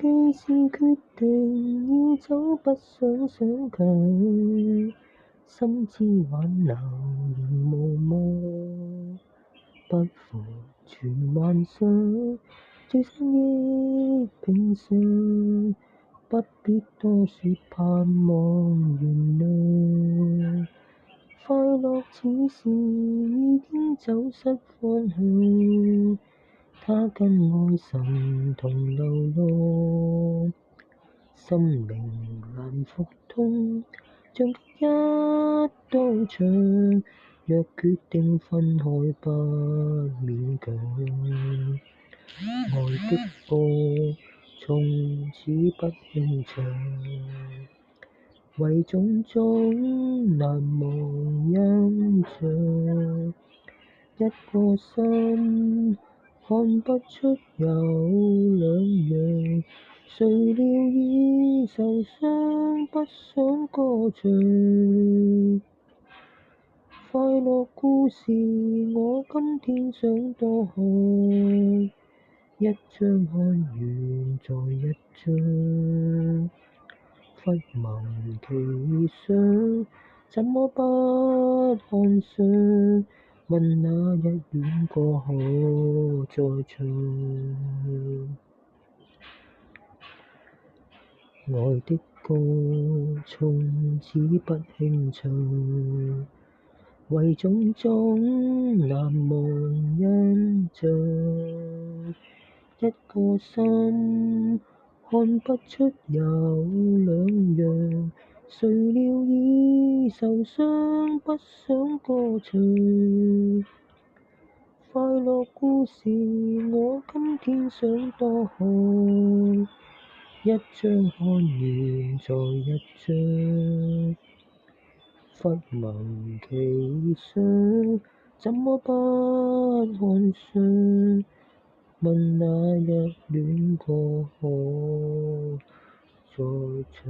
既是決定要走，不想強，心知挽留仍無望，不負全幻想，聚散亦平常，不必多說盼望原諒。快樂似是已經走失方向，他跟愛神同流浪，心靈難復通，像隔一道牆，若決定分開不勉強，愛的歌從此不輕唱，為種種難忘印象，一個心看不出有兩樣，誰料已受傷，不想歌唱。快樂故事我今天想多看，一張看完再一張，忽聞其詳，怎麼不看上？問那日戀過可再唱？愛的歌從此不輕唱，為種種難忘印象，一個心看不出有兩樣，誰料已受傷，不想歌唱。快樂故事我今天想多看，一張看完再一張，忽聞其詳，怎麼不看上？問那日戀過可再唱？